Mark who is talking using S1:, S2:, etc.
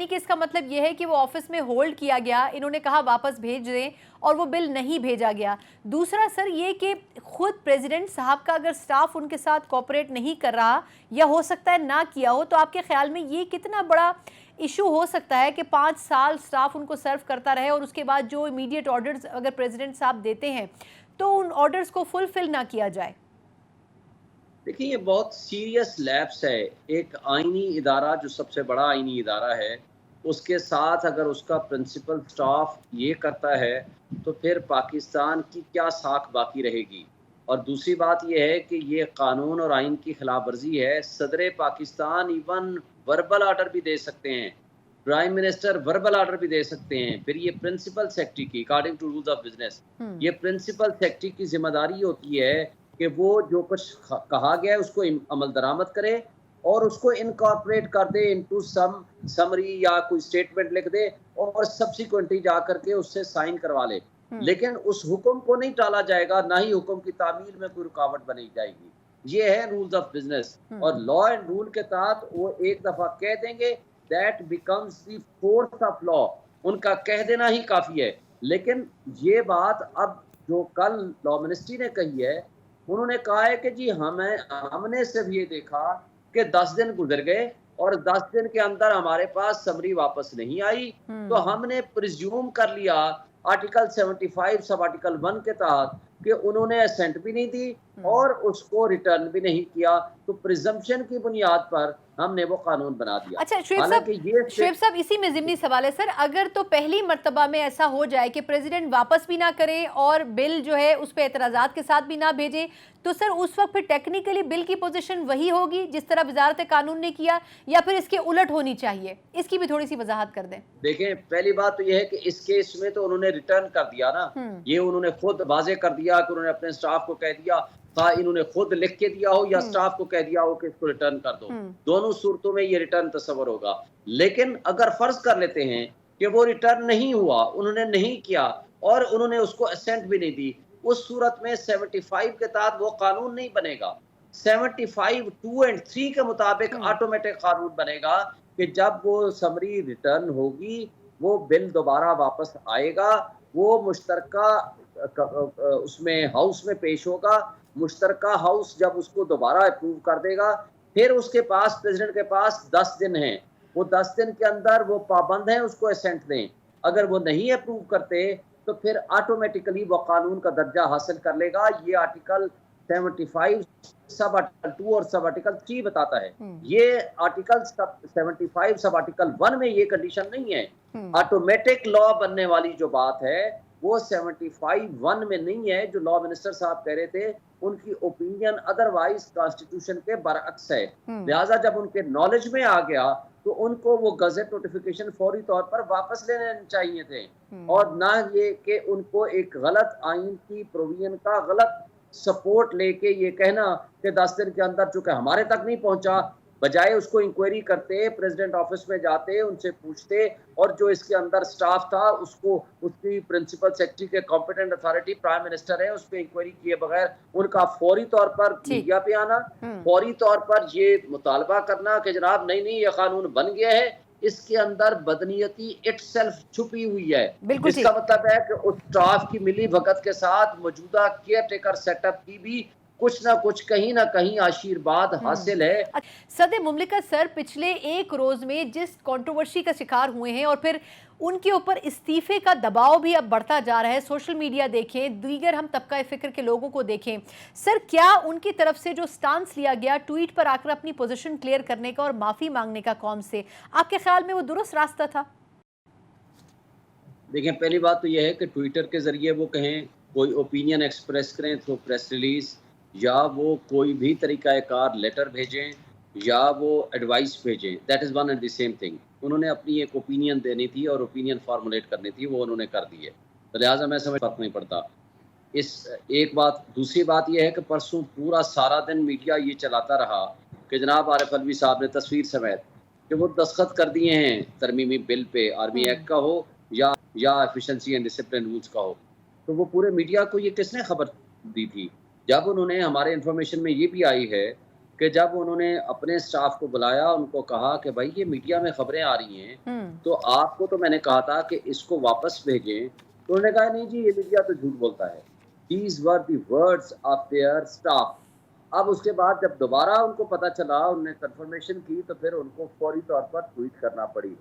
S1: यानी कि इसका मतलब ये है कि वो ऑफिस में होल्ड किया गया, इन्होंने कहा वापस भेज दें और वो बिल नहीं भेजा गया। दूसरा सर ये कि खुद प्रेसिडेंट साहब का अगर स्टाफ उनके साथ कोऑपरेट नहीं कर रहा या हो सकता है ना किया हो, तो आपके ख्याल में ये कितना बड़ा इशू हो सकता है कि 5 साल स्टाफ उनको सर्व करता रहे और उसके बाद जो इमीडिएट ऑर्डर्स अगर प्रेसिडेंट साहब देते हैं तो उन ऑर्डर्स को फुलफिल ना किया जाए?
S2: देखिए, ये बहुत सीरियस लैप्स है। एक आईनी इदारा, जो सबसे बड़ा आईनी इदारा है, उसके साथ अगर उसका प्रिंसिपल स्टाफ ये करता है तो फिर पाकिस्तान की क्या साख बाकी रहेगी। और दूसरी बात ये है कि ये कानून और आइन की खिलाफ वर्जी है। सदर पाकिस्तान इवन वर्बल आर्डर भी दे सकते हैं, प्राइम मिनिस्टर वर्बल आर्डर भी दे सकते हैं। फिर ये प्रिंसिपल सेक्रेटरी की, according to rules of business, ये प्रिंसिपल सेक्रेटरी की जिम्मेदारी होती है कि वो जो कुछ कहा गया है उसको अमल दरामद करे और उसको इनकॉर्पोरेट कर दे इनटू सम समरी या कोई स्टेटमेंट लिख दे और सब्सिक्वेंटली जा करके उससे साइन करवा ले। लेकिन उस हुक्म को नहीं टाला जाएगा, ना ही हुक्म की तामील में कोई रुकावट बनी जाएगी। ये है रूल्स ऑफ बिजनेस। और लॉ एंड रूल के तहत वो एक दफा कह देंगे, that becomes the force of law. उनका कह देना ही काफी है। लेकिन ये बात अब जो कल लॉ मिनिस्ट्री ने कही है, उन्होंने कहा है कि जी हमने सिर्फ ये देखा कि 10 दिन गुजर गए और 10 दिन के अंदर हमारे पास समरी वापस नहीं आई, तो हमने प्रिज्यूम कर लिया आर्टिकल 75 सब आर्टिकल 1 के तहत कि उन्होंने असेंट भी नहीं दी और उसको रिटर्न भी नहीं किया। तो प्रिजम्पशन की बुनियाद पर हमने वो कानून बना दिया।
S1: अच्छा शुएब साहब, इसी में ज़िमनी सवाल है सर, अगर तो पहली मर्तबा में ऐसा हो जाए कि प्रेसिडेंट वापस भी ना करे और बिल जो है उस पर एतराज़ात के साथ भी ना भेजे, तो सर उस वक्त फिर टेक्निकली बिल की पोजीशन वही होगी जिस तरह वजारत कानून ने किया, या फिर इसके उलट होनी चाहिए? इसकी भी थोड़ी सी वजाहत कर दें।
S2: देखें, पहली बात तो यह है कि इस केस में तो उन्होंने रिटर्न कर दिया ना। ये उन्होंने खुद वाजे कर दिया कि उन्होंने अपने स्टाफ को कह दिया, इन्होंने खुद लिख के दिया हो या स्टाफ को कह दिया हो कि इसको रिटर्न कर दो। दोनों सूरतों में ये रिटर्न तस्वर होगा। लेकिन अगर फर्ज कर लेते हैं कि वो रिटर्न नहीं हुआ, उन्होंने नहीं किया और उन्होंने उसको असेंट भी नहीं दी, उस सूरत में 75 के तहत वो कानून नहीं बनेगा। 75 2 और 3 के मुताबिक ऑटोमेटिक कानून बनेगा कि जब वो समरी रिटर्न होगी, वो बिल दोबारा वापस आएगा, वो मुश्तरका उसमें हाउस में पेश होगा। मुश्तरका हाउस जब उसको दोबारा अप्रूव कर देगा, फिर उसके पास, प्रेसिडेंट के पास 10 दिन हैं। वो 10 दिन के अंदर वो पाबंद हैं उसको असेंट दें। अगर वो नहीं अप्रूव करते तो फिर ऑटोमेटिकली वो कानून का दर्जा हासिल कर लेगा। ये आर्टिकल 75 सब आर्टिकल 2 और सब आर्टिकल 3 बताता है। ये आर्टिकल 75 सब आर्टिकल 1 में ये कंडीशन नहीं है। ऑटोमेटिक लॉ बनने वाली जो बात है वो 75 1 में नहीं है। जो लॉ मिनिस्टर साहब कह रहे थे, उनकी ओपिनियन अदरवाइज कॉन्स्टिट्यूशन के बरअक्स है। लिहाजा जब उनके नॉलेज में आ गया तो उनको वो गजट नोटिफिकेशन फौरी तौर पर वापस लेने चाहिए थे, और ना ये कि उनको एक गलत आइन की प्रोविजन का गलत सपोर्ट लेके ये कहना कि 10 दिन के अंदर चूंकि हमारे तक नहीं पहुंचा, बजाय उसको इंक्वायरी करते, प्रेसिडेंट ऑफिस में जाते, उनसे पूछते, और जो इसके अंदर स्टाफ था उसको उसकी प्रिंसिपल सेक्रेटरी के कॉम्पिटेंट अथॉरिटी प्राइम मिनिस्टर है, उस पर इंक्वायरी किए बगैर उनका फौरी तौर पर मीडिया पे आना, फौरी तौर पर ये मुतालबा करना कि जनाब नहीं ये कानून बन गया है, इसके अंदर बदनीयती इटसेल्फ छुपी हुई है। इसका मतलब है कि उस स्टाफ की मिली भगत के साथ मौजूदा केयर टेकर सेटअप की भी कुछ ना कुछ कहीं ना कहीं आशीर्वाद हासिल है।
S1: सदर मुमलिकत सर, पिछले एक रोज में जिस कंट्रोवर्सी का शिकार हुए हैं और फिर उनके ऊपर इस्तीफे का दबाव भी अब बढ़ता जा रहा है, सोशल मीडिया देखें, दीगर हम तबका फिक्र के लोगों को देखें, सर क्या उनकी तरफ से जो स्टांस लिया गया ट्वीट पर आकर अपनी पोजीशन क्लियर करने का और माफी मांगने का कौम से, आपके ख्याल में वो दुरुस्त रास्ता था?
S2: देखें, पहली बात तो यह है कि ट्विटर के जरिए वो कहें, कोई ओपिनियन एक्सप्रेस करें थ्रू प्रेस रिलीज, या वो कोई भी तरीक़ाकार लेटर भेजें या वो एडवाइस भेजें, that is one and the same thing. उन्होंने अपनी एक ओपिनियन देनी थी और ओपिनियन फार्मुलेट करनी थी, वो उन्होंने कर दी है। तो लिहाजा मैं समझ फर्क नहीं पड़ता। इस एक बात, दूसरी बात यह है कि परसों पूरा सारा दिन मीडिया ये चलाता रहा कि जनाब आरिफ अलवी साहब ने तस्वीर समेत कि वो दस्तखत कर दिए हैं तरमीमी बिल पे, आर्मी एक्ट का हो या एफिशिएंसी एंड डिसिप्लिन रूल्स का हो। तो वो पूरे मीडिया को ये किसने खबर दी थी? जब उन्होंने, हमारे इंफॉर्मेशन में ये भी आई है کہ جب انہوں نے اپنے سٹاف کو بلایا، ان کو کہا کہ بھائی یہ میڈیا میں خبریں آ رہی ہیں، تو آپ کو تو میں نے کہا تھا کہ اس کو واپس بھیجیں، تو انہوں نے کہا نہیں جی یہ میڈیا تو جھوٹ بولتا ہے. These were the words of their staff. اب اس کے بعد جب دوبارہ ان کو پتہ چلا، انہوں نے کنفرمیشن کی، تو پھر ان کو فوری طور پر ٹویٹ کرنا پڑی.